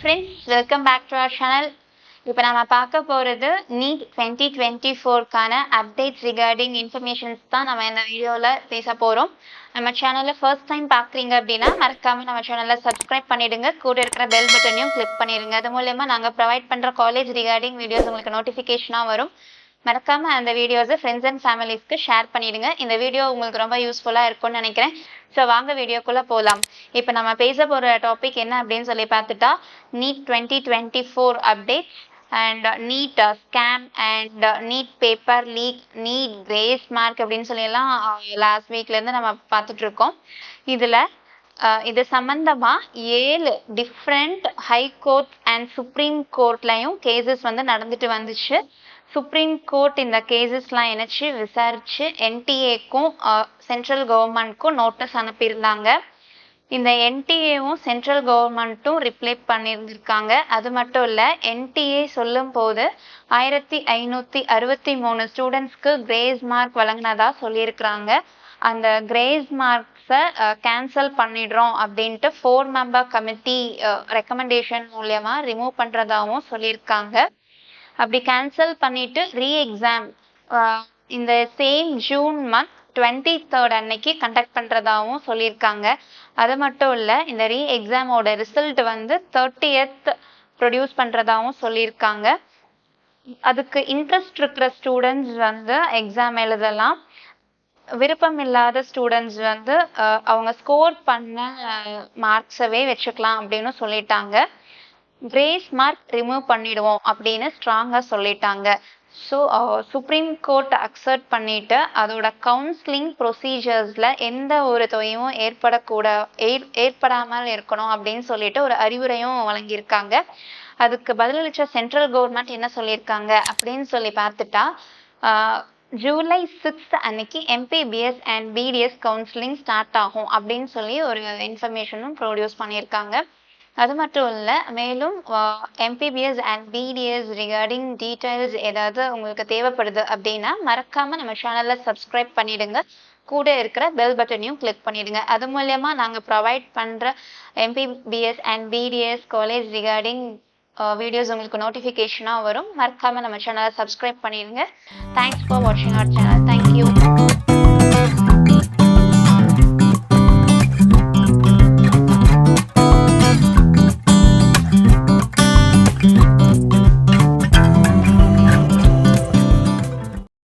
friends, welcome back to our channel. இப்போ நம்ம பார்க்க போறது NEET 2024க்கான அப்டேட்ஸ் ரிகார்டிங் இன்ஃபர்மேஷன்ஸ் தான் நம்ம இந்த வீடியோல பேச போறோம். நம்ம சேனலை ஃபர்ஸ்ட் டைம் பார்க்குறீங்க அப்படின்னா மறக்காம நம்ம சேனலை சப்ஸ்கிரைப் பண்ணிடுங்க. கூட இருக்கிற பெல் பட்டனையும் கிளிக் பண்ணிடுங்க. அது மூலமா நாங்கள் ப்ரொவைட் பண்ற காலேஜ் ரிகார்டிங் வீடியோஸ் உங்களுக்கு நோட்டிஃபிகேஷனாக வரும். மறக்காம அந்த வீடியோஸை ஃப்ரெண்ட்ஸ் அண்ட் ஃபேமிலிஸ்க்கு ஷேர் பண்ணிடுங்க. இந்த வீடியோ உங்களுக்கு ரொம்ப யூஸ்ஃபுல்லாக இருக்கும்னு நினைக்கிறேன். ஸோ வாங்க வீடியோக்குள்ளே போகலாம். இப்போ நம்ம பேச போகிற டாபிக் என்ன அப்படின்னு சொல்லி பார்த்துட்டா NEET 2024 update and NEET scam and NEET paper leak, NEET grace mark அப்படின்னு சொல்லியெல்லாம் லாஸ்ட் வீக்லேருந்து நம்ம பார்த்துட்ருக்கோம். இதில் இது சம்பந்தமாக 7 different high court and supreme கோர்ட்லையும் கேசஸ் வந்து நடந்துட்டு வந்துச்சு. சுப்ரீம் கோர்ட் இந்த கேசஸ்லாம் இணைச்சி விசாரித்து என்டிஏக்கும் சென்ட்ரல் கவர்மெண்ட்க்கும் நோட்டீஸ் அனுப்பியிருந்தாங்க. இந்த என்டிஏவும் சென்ட்ரல் கவர்மெண்ட்டும் ரிப்ளை பண்ணியிருந்திருக்காங்க. அது மட்டும் இல்லை, என்டிஏ சொல்லும் போது 1563 ஸ்டூடெண்ட்ஸ்க்கு கிரேஸ் மார்க் வழங்கினதா சொல்லியிருக்கிறாங்க. அந்த கிரேஸ் மார்க்ஸை கேன்சல் பண்ணிடுறோம் அப்படின்ட்டு 4 மெம்பர் கமிட்டி ரெக்கமெண்டேஷன் மூலயமா ரிமூவ் பண்ணுறதாகவும் சொல்லியிருக்காங்க. அப்படி கேன்சல் பண்ணிட்டு ரீஎக்ஸாம் இந்த சேம் ஜூன் மந்த் 23rd அன்னைக்கு கண்டக்ட் பண்ணுறதாகவும் சொல்லியிருக்காங்க. அது மட்டும் இல்லை, இந்த ரீஎக்ஸாமோட ரிசல்ட் வந்து 30th ப்ரொடியூஸ் பண்ணுறதாகவும் சொல்லியிருக்காங்க. அதுக்கு இன்ட்ரெஸ்ட் இருக்கிற ஸ்டூடெண்ட்ஸ் வந்து எக்ஸாம் எழுதலாம். விருப்பம் இல்லாத ஸ்டூடெண்ட்ஸ் வந்து அவங்க ஸ்கோர் பண்ண மார்க்ஸவே வச்சுக்கலாம் அப்படின்னு சொல்லிட்டாங்க. கிரேஸ் மார்க் ரிமூவ் பண்ணிடுவோம் அப்படின்னு ஸ்ட்ராங்காக சொல்லிட்டாங்க. ஸோ சுப்ரீம் கோர்ட் அக்செப்ட் பண்ணிட்டு அதோட கவுன்சிலிங் ப்ரொசீஜர்ஸில் எந்த ஒரு தொய்வும் ஏற்படாமல் இருக்கணும் அப்படின்னு சொல்லிட்டு ஒரு அறிவுரையும் வழங்கியிருக்காங்க. அதுக்கு பதிலளித்த சென்ட்ரல் கவர்மெண்ட் என்ன சொல்லியிருக்காங்க அப்படின்னு சொல்லி பார்த்துட்டா ஜூலை 6th அன்னைக்கு MBBS and BDS counselling start ஆகும் அப்படின்னு சொல்லி ஒரு இன்ஃபர்மேஷனும் ப்ரொடியூஸ் பண்ணியிருக்காங்க. அது மட்டும் இல்லை, மேலும் MBBS and BDS regarding details ஏதாவது உங்களுக்கு தேவைப்படுது அப்படின்னா மறக்காமல் நம்ம சேனலில் சப்ஸ்கிரைப் பண்ணிடுங்க. கூட இருக்கிற பெல் பட்டனையும் கிளிக் பண்ணிடுங்க. அது மூலயமா நாங்கள் ப்ரொவைட் பண்ணுற MBBS and BDS college regarding videos உங்களுக்கு நோட்டிஃபிகேஷனாக வரும். மறக்காமல் நம்ம சேனலை சப்ஸ்கிரைப் பண்ணிடுங்க. தேங்க்ஸ் ஃபார் வாட்சிங் அவர் சேனல். தேங்க்யூ.